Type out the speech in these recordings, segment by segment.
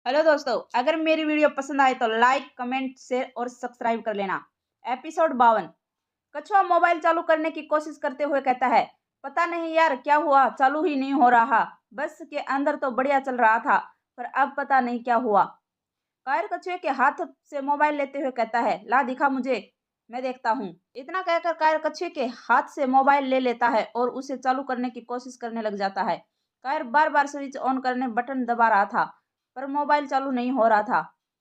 Hello दोस्तों, अगर मेरी वीडियो पसंद आए तो लाइक, कमेंट, शेयर और सब्सक्राइब कर लेना। एपिसोड 52। कछुआ मोबाइल चालू करने की कोशिश करते हुए कहता है, पता नहीं यार क्या हुआ, चालू ही नहीं हो रहा। बस के अंदर तो बढ़िया चल रहा था, पर अब पता नहीं क्या हुआ। कायर कछुए के हाथ से मोबाइल लेते हुए कहता है, ला दिखा मुझे, मैं देखता हूँ। इतना कहकर कायर कछुए के हाथ से मोबाइल ले लेता है और उसे चालू करने की कोशिश करने लग जाता है। कायर बार बार स्विच ऑन करने बटन दबा रहा था, पर मोबाइल चालू नहीं हो रहा था।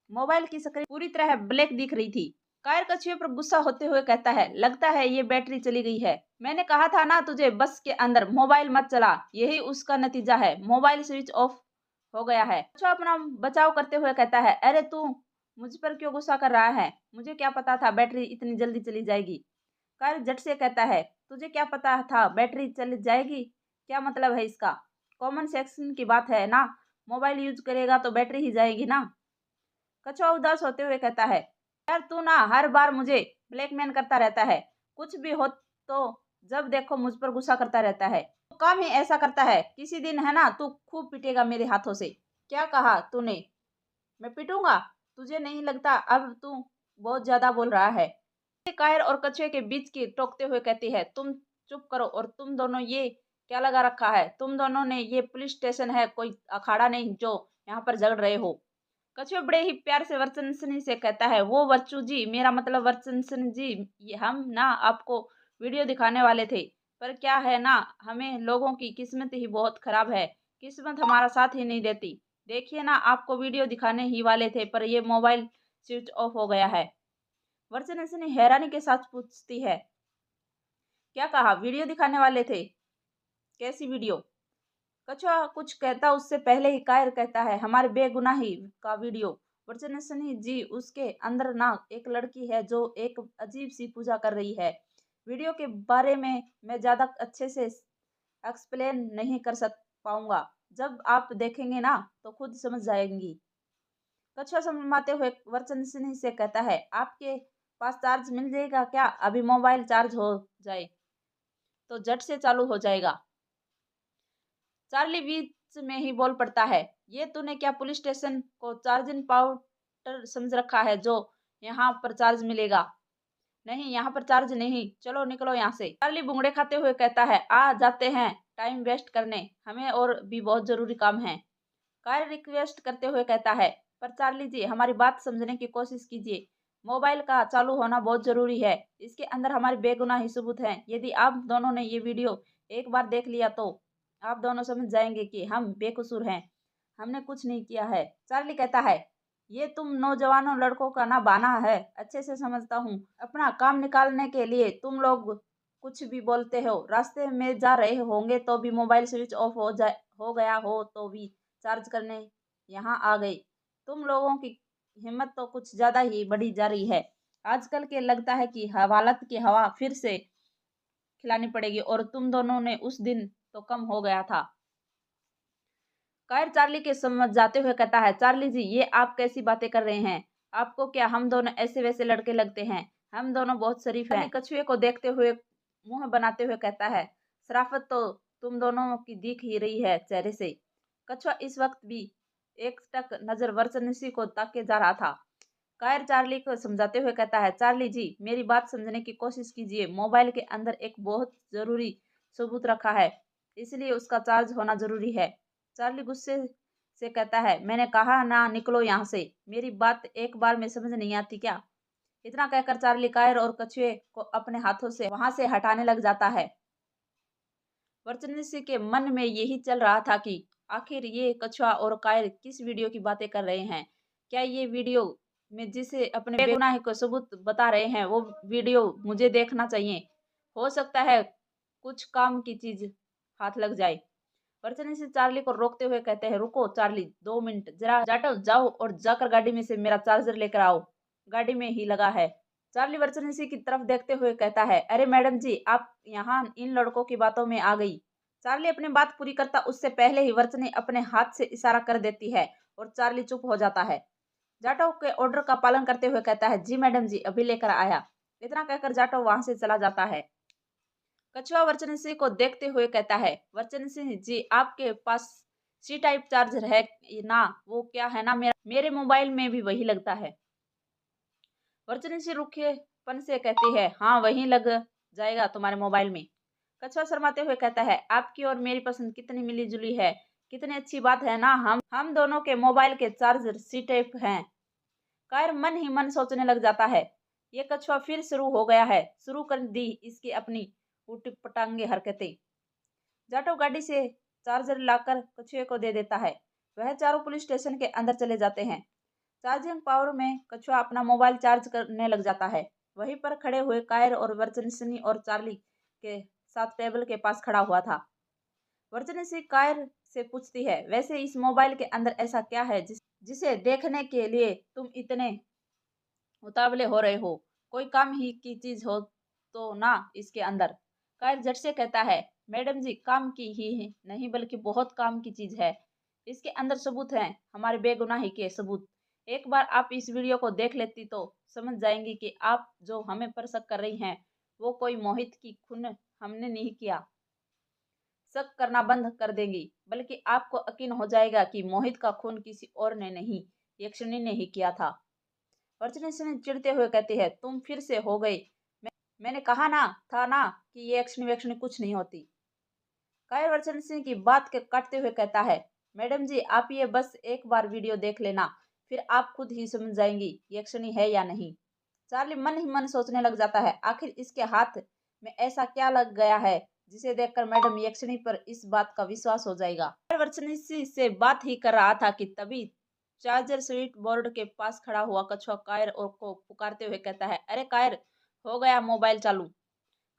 मोबाइल की स्क्रीन पूरी तरह ब्लैक दिख रही थी। कायर कछुए पर गुस्सा होते हुए कहता है, लगता है ये बैटरी चली गई है। मैंने कहा था ना तुझे बस के अंदर मोबाइल मत चला, यही उसका नतीजा है। मोबाइल स्विच ऑफ हो गया है। कछुआ अपना बचाव करते हुए कहता है, अरे तू मुझ पर क्यों गुस्सा कर रहा है, मुझे क्या पता था बैटरी इतनी जल्दी चली जाएगी। कायर झट से कहता है, तुझे क्या पता था बैटरी चली जाएगी, क्या मतलब है इसका? कॉमन सेक्शन की बात है ना, मोबाइल यूज करेगा तो बैटरी ही जाएगी ना। कछुआ उदास होते हुए कहता है, यार तू ना हर बार मुझे ब्लैकमेल करता रहता है। कुछ भी हो तो जब देखो मुझ पर गुस्सा करता रहता है। तो काम ही ऐसा करता है, किसी दिन है ना तू खूब पिटेगा मेरे हाथों से। क्या कहा तूने? मैं पिटूंगा? तुझे नहीं लगता अब तू बहुत ज्यादा बोल रहा है? कायर और कछुए के बीच की टोकते हुए कहती है, तुम चुप करो, और तुम दोनों ये क्या लगा रखा है? तुम दोनों ने ये पुलिस स्टेशन है, कोई अखाड़ा नहीं जो यहाँ पर झगड़ रहे हो। कछुआ बड़े ही प्यार से वर्चनसनी से कहता है, वो वर्चू जी, मेरा मतलब वर्चनसन जी, हम ना आपको वीडियो दिखाने वाले थे, पर क्या है ना, हमें लोगों की किस्मत ही बहुत खराब है। किस्मत हमारा साथ ही नहीं देती। देखिए ना, आपको वीडियो दिखाने ही वाले थे, पर ये मोबाइल स्विच ऑफ हो गया है। वर्चनसनी हैरानी के साथ पूछती है, क्या कहा? वीडियो दिखाने वाले थे? कैसी वीडियो? कछुआ कुछ कहता उससे पहले ही कायर कहता है, हमारे बेगुनाही का वीडियो। वर्चनसनी जी, उसके अंदर ना एक लड़की है जो एक अजीब सी पूजा कर रही है। वीडियो के बारे में मैं ज्यादा अच्छे से एक्सप्लेन नहीं कर सक पाऊंगा। जब आप देखेंगे ना तो खुद समझ जाएंगी। कछुआ शर्माते हुए वर्चनसनी से कहता है, आपके पास चार्ज मिल जाएगा क्या? अभी मोबाइल चार्ज हो जाए तो झट से चालू हो जाएगा। चार्ली बीच में ही बोल पड़ता है, ये तूने क्या पुलिस स्टेशन को चार्जिंग पाउडर समझ रखा है जो यहाँ पर चार्ज मिलेगा? नहीं, यहाँ पर चार्ज नहीं, चलो निकलो यहाँ से। चार्ली बुंगड़े खाते हुए कहता है, आ जाते हैं टाइम वेस्ट करने, हमें और भी बहुत जरूरी काम है। कार रिक्वेस्ट करते हुए कहता है, पर चार्ली जी हमारी बात समझने की कोशिश कीजिए। मोबाइल का चालू होना बहुत जरूरी है, इसके अंदर हमारे बेगुनाही सबूत हैं। यदि आप दोनों ने ये वीडियो एक बार देख लिया तो आप दोनों समझ जाएंगे कि हम बेकसूर हैं, हमने कुछ नहीं किया है। चार्ली कहता है, ये तुम नौजवानों लड़कों का ना बहाना है, अच्छे से समझता हूँ। अपना काम निकालने के लिए तुम लोग कुछ भी बोलते हो। रास्ते में जा रहे होंगे तो भी मोबाइल स्विच ऑफ हो गया हो तो भी चार्ज करने यहाँ आ गई। तुम लोगों की हिम्मत तो कुछ ज्यादा ही बढ़ी जा रही है। आजकल के लगता है कि हवालत की हवा फिर से खिलानी पड़ेगी, और तुम दोनों ने उस दिन तो कम हो गया था। कायर चार्ली के समझ जाते हुए कहता है, चार्ली जी ये आप कैसी बातें कर रहे हैं? आपको क्या हम दोनों ऐसे वैसे लड़के लगते हैं? हम दोनों बहुत शरीफ हैं। कछुए को देखते हुए मुंह बनाते हुए कहता है, शराफत तो तुम दोनों की दिख ही रही है चेहरे से। कछुआ इस वक्त भी एक टक नजर वर्चनिसी को ताके जा रहा था। कायर चार्ली को समझाते हुए कहता है, चार्ली जी मेरी बात समझने की कोशिश कीजिए। मोबाइल के अंदर एक बहुत जरूरी सबूत रखा है, इसलिए उसका चार्ज होना जरूरी है। चार्ली गुस्से से कहता है, मैंने कहा ना निकलो यहाँ से, मेरी बात एक बार में समझ नहीं आती क्या? इतना कहकर चार्ली कायर और कछुए को अपने हाथों से वहां से हटाने लग जाता है। वर्चनिसी के मन में यही चल रहा था कि आखिर ये कछुआ और कायर किस वीडियो की बातें कर रहे हैं। क्या ये वीडियो में जिसे अपने बेगुनाही को सबूत बता रहे हैं वो वीडियो मुझे देखना चाहिए? हो सकता है कुछ काम की चीज हाथ लग जाए। वर्चनिसी चार्ली को रोकते हुए कहते हैं, रुको चार्ली, 2 मिनट, जरा जाटो जाओ और जाकर गाड़ी में से मेरा चार्जर लेकर आओ, गाड़ी में ही लगा है। चार्ली वर्चनिसी की तरफ देखते हुए कहता है, अरे मैडम जी आप यहाँ इन लड़कों की बातों में आ गई। चार्ली अपनी बात पूरी करता उससे पहले ही वर्चनी अपने हाथ से इशारा कर देती है और चार्ली चुप हो जाता है। जाटो के ऑर्डर का पालन करते हुए कहता है, जी मैडम जी अभी लेकर आया। इतना कहकर जाटो वहां से चला जाता है। कछुआ वर्चन सिंह को देखते हुए कहता है, वर्चन सिंह जी आपके पास सी टाइप चार्जर है ना, वो क्या है ना, मेरे मोबाइल में भी वही लगता है। वर्चनिसी रूखेपन से कहती है, हाँ वही लग जाएगा तुम्हारे मोबाइल में। कछुआ शर्माते हुए कहता है, आपकी और मेरी पसंद कितनी मिली जुली है, कितनी अच्छी बात है ना, हम दोनों के मोबाइल के चार्जर सी टाइप हैं। कायर मन ही मन सोचने लग जाता है, ये कछुआ फिर शुरू हो गया है, शुरू कर दी इसकी अपनी उटपटांगे हरकतें। जाटो गाड़ी से चार्जर लाकर कछुए को दे देता है। वह चारों पुलिस स्टेशन के अंदर चले जाते हैं। चार्जिंग पावर में कछुआ अपना मोबाइल चार्ज करने लग जाता है। वहीं पर खड़े हुए कायर और वर्चनिसनी और चार्ली के साथ टेबल के पास खड़ा हुआ था। वर्चनिसी कायर से पूछती है, वैसे इस मोबाइल के अंदर ऐसा क्या है जिसे देखने के लिए तुम इतने उतावले हो रहे हो? कोई काम ही की चीज हो तो ना इसके अंदर। कायर झट से कहता है, मैडम जी काम की ही नहीं बल्कि बहुत काम की चीज है। इसके अंदर सबूत हैं, हमारे बेगुनाही के सबूत। एक बार आप इस वीडियो को देख लेती तो समझ जाएंगी कि आप जो हमें पर शक कर रही हैं वो कोई मोहित की खून हमने नहीं किया। शक करना बंद कर देंगी, बल्कि आपको यकीन हो जाएगा कि मोहित का खून किसी और ने नहीं, यक्षिणी ने ही किया था। वर्चनिसनी चिढ़ते हुए कहती है, तुम फिर से हो गई। मैंने कहा ना था ना कि ये यक्षिणी वेक्षिणी कुछ नहीं होती। कायर वर्चनिसनी की बात के काटते हुए कहता है, मैडम जी आप ये बस एक बार वीडियो देख लेना, फिर आप खुद ही समझ जाएंगी यक्षिणी है या नहीं। चार्ली मन ही मन सोचने लग जाता है, आखिर इसके हाथ में ऐसा क्या लग गया है जिसे देखकर मैडम यक्षिणी पर इस बात का विश्वास हो जाएगा। कायर वर्चनिसी से बात ही कर रहा था कि तभी चार्जर स्विच बोर्ड के पास खड़ा हुआ कछुआ कायर और को पुकारते हुए कहता है, अरे कायर हो गया मोबाइल चालू।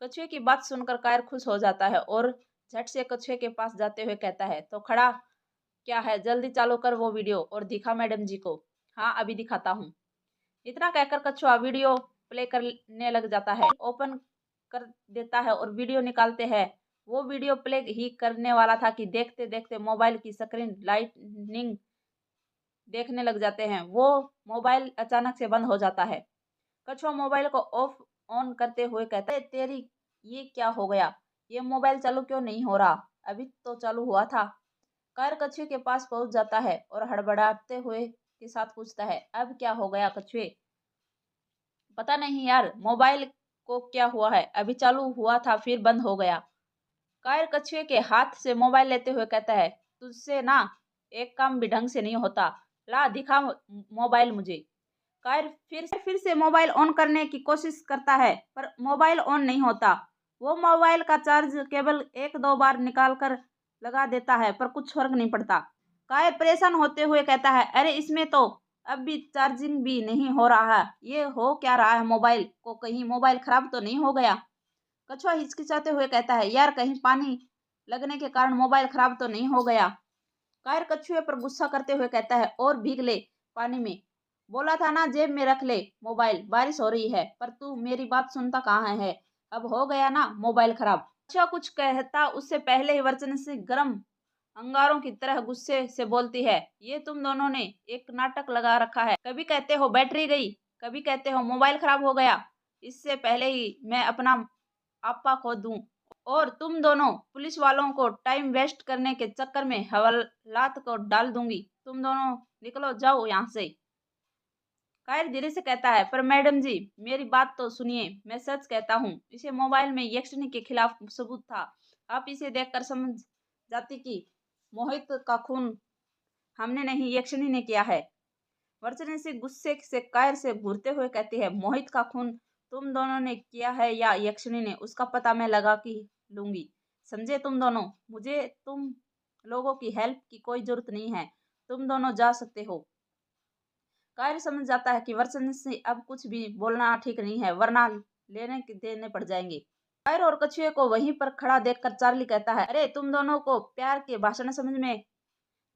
कछुए की बात सुनकर कायर खुश हो जाता है और झट से कछुए के पास जाते हुए कहता है, तो खड़ा क्या है, जल्दी चालू कर वो वीडियो और दिखा मैडम जी को। हाँ अभी दिखाता हूँ। इतना कहकर कछुआ वीडियो प्ले करने लग जाता है। ओपन कर देता है और वीडियो निकालते हैं। वो वीडियो प्ले ही करने वाला था कि देखते देखते मोबाइल की स्क्रीन लाइटनिंग देखने लग जाते हैं। वो मोबाइल अचानक से बंद हो जाता है। कछुआ मोबाइल को ऑफ ऑन करते हुए कहता है, तेरी ये क्या हो गया, ये मोबाइल चालू क्यों नहीं हो रहा, अभी तो चालू हुआ था। कायर कछुए के पास पहुंच जाता है और हड़बड़ाते हुए के साथ पूछता है, अब क्या हो गया कछुए? पता नहीं यार, मोबाइल को क्या हुआ है, अभी चालू हुआ था फिर बंद हो गया। कायर कछुए के हाथ से मोबाइल लेते हुए कहता है, तुझसे ना एक काम भी ढंग से नहीं होता, ला दिखा मोबाइल मुझे। कायर फिर से मोबाइल ऑन करने की कोशिश करता है पर मोबाइल ऑन नहीं होता। वो मोबाइल का चार्ज केवल एक दो बार निकाल कर लगा देता है पर कुछ फर्क नहीं पड़ता। कायर परेशान होते हुए कहता है, अरे इसमें तो अब भी चार्जिंग भी नहीं हो रहा है, ये हो क्या रहा है मोबाइल को, कहीं मोबाइल खराब तो नहीं हो गया? कछुआ हिचकिचाते हुए कहता है, यार कहीं पानी लगने के कारण मोबाइल खराब तो नहीं हो गया? कायर कछुए पर गुस्सा करते हुए कहता है, और भीग ले पानी में, बोला था ना जेब में रख ले मोबाइल, बारिश हो रही है, पर तू मेरी बात सुनता कहाँ है, अब हो गया ना मोबाइल खराब। कछुआ कुछ कहता उससे पहले ही वर्चन से गर्म अंगारों की तरह गुस्से से बोलती है, ये तुम दोनों ने एक नाटक लगा रखा है, कभी कहते हो बैटरी गई, कभी कहते हो मोबाइल खराब हो गया। इससे पहले ही मैं अपना आपा खो दूं और तुम दोनों पुलिस वालों को टाइम वेस्ट करने के चक्कर में हवालात को डाल दूंगी। तुम दोनों निकलो जाओ यहाँ से। कायर धीरे से कहता है, पर मैडम जी मेरी बात तो सुनिए, मैं सच कहता हूँ, इसे मोबाइल में यक्षिणी के खिलाफ सबूत था। आप इसे देखकर समझ जाती कि मोहित का खून हमने नहीं यक्षिणी ने किया है। वर्चनी से गुस्से से कायर से घूरते हुए कहती है, मोहित का खून तुम दोनों ने किया है या यक्षिणी ने, उसका पता मैं लगा के लूंगी। समझे तुम दोनों, मुझे तुम लोगों की हेल्प की कोई जरूरत नहीं है, तुम दोनों जा सकते हो। कायर समझ जाता है कि वर्चन से अब कुछ भी बोलना ठीक नहीं है वरना लेने के देने पड़ जाएंगे। कायर और कछुए को वहीं पर खड़ा देखकर चार्ली कहता है, अरे तुम दोनों को प्यार के भाषण समझ में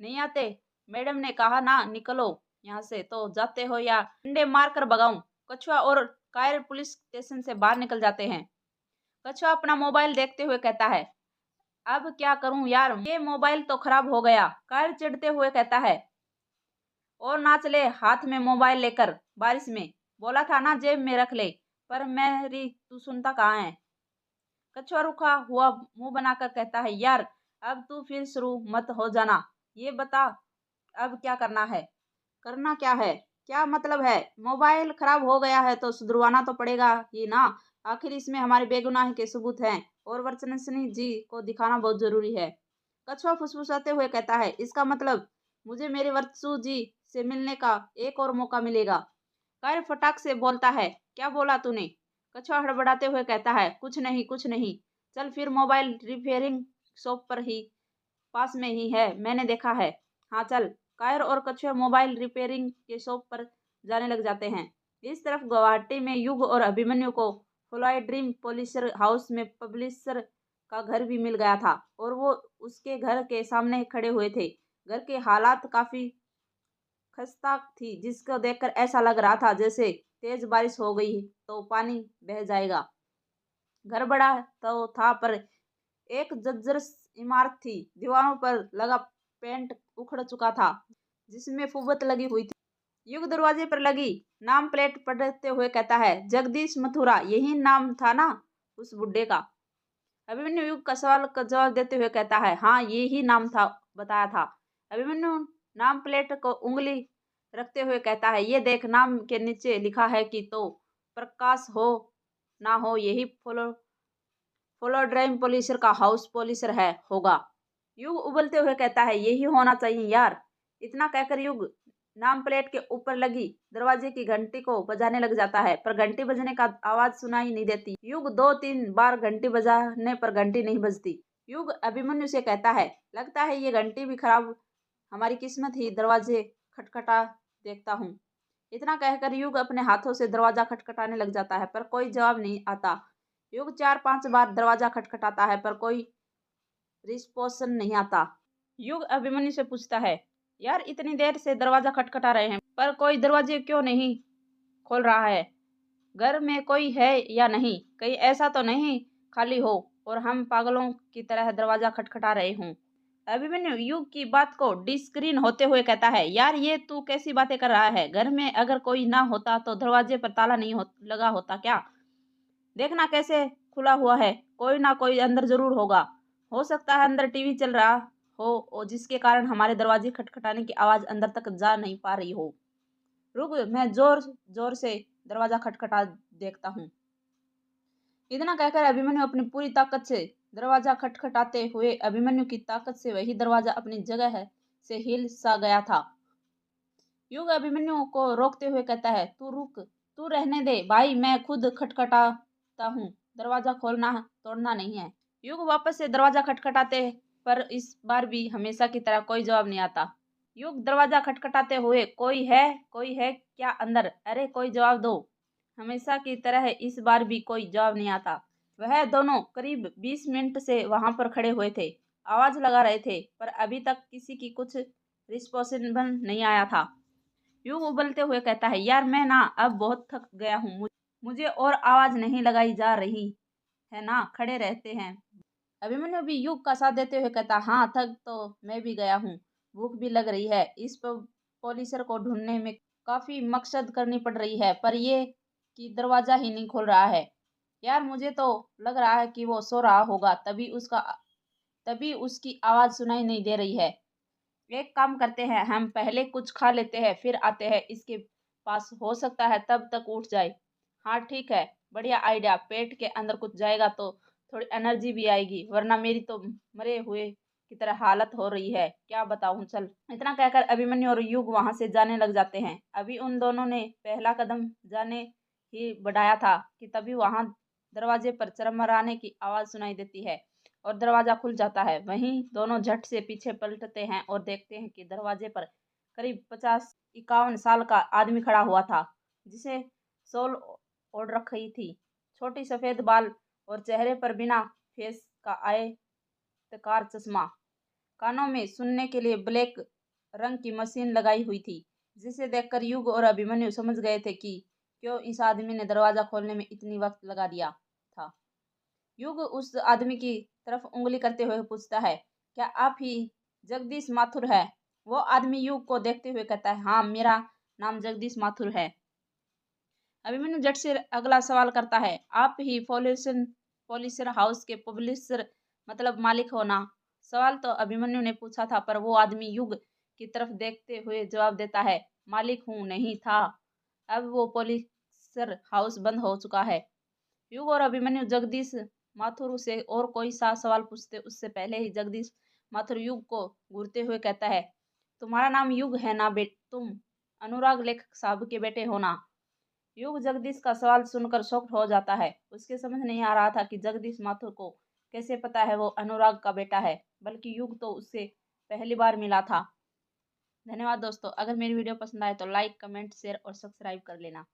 नहीं आते? मैडम ने कहा ना निकलो यहाँ से, तो जाते हो या डंडे मार कर भगाऊं? कछुआ और कायर पुलिस स्टेशन से बाहर निकल जाते हैं। कछुआ अपना मोबाइल देखते हुए कहता है, अब क्या करूं यार, ये मोबाइल तो खराब हो गया। कायर चिढ़ते हुए कहता है, और ना चले हाथ में मोबाइल लेकर बारिश में, बोला था ना जेब में रख ले, पर मेरी तू सुनता कहाँ है? कछुआ रुका हुआ मुंह बनाकर कहता है, यार अब तू फिर शुरू मत हो जाना, ये बता अब क्या करना है? करना क्या है? क्या मतलब है? मोबाइल खराब हो गया है तो सुधरवाना तो पड़ेगा ही ना। आखिर इसमें हमारे बेगुनाही के सबूत हैं और वर्चस्वनी जी को दिखाना बहुत जरूरी है। कछुआ फुसफुसाते हुए कहता है, इसका मतलब मुझे मेरे वर्चस्व जी से मिलने का एक और मौका मिलेगा। कायर फटाक से बोलता है, क्या बोला तूने? कछुआ हड़बड़ाते हुए कहता है, कुछ नहीं कुछ नहीं। चल फिर मोबाइल रिपेयरिंग शॉप पर ही पास में ही है, मैंने देखा है। हाँ चल। कायर और कछुआ मोबाइल रिपेयरिंग के शॉप पर जाने लग जाते हैं। इस तरफ गुवाहाटी में युग और अभिमन्यु को फ्लोय ड्रीम पब्लिशर हाउस में पब्लिशर का घर भी मिल गया था और वो उसके घर के सामने खड़े हुए थे। घर के हालात काफी खस्ता थी, जिसको देखकर ऐसा लग रहा था जैसे तेज बारिश हो गई तो पानी बह जाएगा। घर बड़ा तो था पर एक जर्जर इमारत थी। दीवारों पर लगा पेंट उखड़ चुका था, जिसमें फुबत लगी हुई थी। युग दरवाजे पर लगी नाम प्लेट पढ़ते हुए कहता है, जगदीश मथुरा, यही नाम था ना उस बुड्ढे का? अभिमन्यु युग का सवाल का जवाब देते हुए कहता है, हाँ यही नाम था, बताया था। अभिमन्यु नाम प्लेट को उंगली रखते हुए कहता है, ये देख, नाम के नीचे लिखा है कि तो प्रकाश हो ना हो यही फोलोड्राइम पॉलिशर का हाउस पॉलिशर है होगा। युग उबलते हुए कहता है, यही होना चाहिए यार। इतना कहकर युग नाम प्लेट के ऊपर लगी दरवाजे की घंटी को बजाने लग जाता है, पर घंटी बजने का आवाज सुनाई नहीं देती। युग 2-3 बार घंटी बजाने पर घंटी नहीं बजती। युग अभिमन्यु से कहता है, लगता है ये घंटी भी खराब, हमारी किस्मत ही। दरवाजे खटखटा देखता हूँ। इतना कहकर युग अपने हाथों से दरवाजा खटखटाने लग जाता है, पर कोई जवाब नहीं आता। युग 4-5 बार दरवाजा खटखटाता है, पर कोई रिस्पॉन्स नहीं आता। युग अभिमन्यु से पूछता है, यार इतनी देर से दरवाजा खटखटा रहे हैं पर कोई दरवाजे क्यों नहीं खोल रहा है? घर में कोई है या नहीं? कहीं ऐसा तो नहीं खाली हो और हम पागलों की तरह दरवाजा खटखटा रहे हों? अभिमन्यु युग की बात को डिस्क्रीन होते हुए कहता है, यार ये तू कैसी बातें कर रहा है? घर में अगर कोई ना होता तो दरवाजे पर ताला नहीं लगा होता क्या? देखना कैसे खुला हुआ है, कोई ना कोई अंदर जरूर होगा। हो सकता है अंदर टीवी चल रहा हो और जिसके कारण हमारे दरवाजे खटखटाने की आवाज अंदर तक जा नहीं पा रही हो। रुक, मैं जोर जोर से दरवाजा खटखटा देखता हूँ। इतना कहकर अभिमन्यु अपनी पूरी ताकत से दरवाजा खटखटाते हुए अभिमन्यु की ताकत से वही दरवाजा अपनी जगह से हिल सा गया था। युग अभिमन्यु को रोकते हुए कहता है, तू रुक, तू रहने दे भाई, मैं खुद खटखटाता हूँ, दरवाजा खोलना तोड़ना नहीं है। युग वापस से दरवाजा खटखटाते, पर इस बार भी हमेशा की तरह कोई जवाब नहीं आता। युग दरवाजा खटखटाते हुए, कोई है क्या अंदर? अरे कोई जवाब दो। हमेशा की तरह इस बार भी कोई जवाब नहीं आता। वह दोनों करीब 20 मिनट से वहां पर खड़े हुए थे, आवाज लगा रहे थे, पर अभी तक किसी की कुछ रिस्पॉन्सिबल नहीं आया था। युग उबलते हुए कहता है, यार मैं ना अब बहुत थक गया हूँ, मुझे और आवाज नहीं लगाई जा रही है ना, खड़े रहते हैं। अभिमन्यु भी युग का साथ देते हुए कहता, हाँ थक तो मैं भी गया हूँ, भूख भी लग रही है। इस पॉलिसर को ढूंढने में काफी मकसद करनी पड़ रही है, पर ये कि दरवाजा ही नहीं खोल रहा है। यार मुझे तो लग रहा है कि वो सो रहा होगा, तभी उसकी आवाज सुनाई नहीं दे रही है। एक काम करते हैं, हम पहले कुछ खा लेते हैं फिर आते हैं इसके पास, हो सकता है तब तक उठ जाए। हाँ ठीक है, बढ़िया आइडिया, पेट के अंदर कुछ जाएगा तो थोड़ी एनर्जी भी आएगी, वरना मेरी तो मरे हुए की तरह हालत हो रही है, क्या बताऊं। चल। इतना कहकर अभिमन्यु और युग वहां से जाने लग जाते हैं। अभी उन दोनों ने पहला कदम जाने ही बढ़ाया था कि तभी वहां दरवाजे पर चरमराने की आवाज सुनाई देती है और दरवाजा खुल जाता है। वहीं दोनों झट से पीछे पलटते हैं और देखते हैं कि दरवाजे पर करीब 50-51 साल का आदमी खड़ा हुआ था, जिसे शॉल ओढ़ रखी थी, छोटी सफेद बाल और चेहरे पर बिना फेस का आयताकार चश्मा, कानों में सुनने के लिए ब्लैक रंग की मशीन लगाई हुई थी, जिसे देखकर युग और अभिमन्यु समझ गए थे कि क्यों इस आदमी ने दरवाजा खोलने में इतनी वक्त लगा दिया था। युग उस आदमी की तरफ उंगली करते हुए पूछता है, क्या आप ही जगदीश माथुर है? वो आदमी युग को देखते हुए कहता है, हाँ मेरा नाम जगदीश माथुर है। अभिमन्यु झट से अगला सवाल करता है, आप ही पॉलिशर हाउस के पब्लिशर मतलब मालिक हो ना? सवाल तो अभिमन्यु ने पूछा था, पर वो आदमी युग की तरफ देखते हुए जवाब देता है, मालिक हूँ नहीं था। अब वो पॉलिसर हाउस बंद हो चुका है। युग और अभिमन्यु जगदीश माथुर से और कोई सा सवाल पूछते उससे पहले ही जगदीश माथुर युग को घूरते हुए कहता है, तुम्हारा नाम युग है ना तुम अनुराग लेखक साहब के बेटे हो ना। युग जगदीश का सवाल सुनकर शॉक्ड हो जाता है। उसके समझ नहीं आ रहा था कि जगदीश माथुर को कैसे पता है वो अनुराग का बेटा है, बल्कि युग तो उससे पहली बार मिला था। धन्यवाद दोस्तों। अगर मेरी वीडियो पसंद आए तो लाइक, कमेंट, शेयर और सब्सक्राइब कर लेना।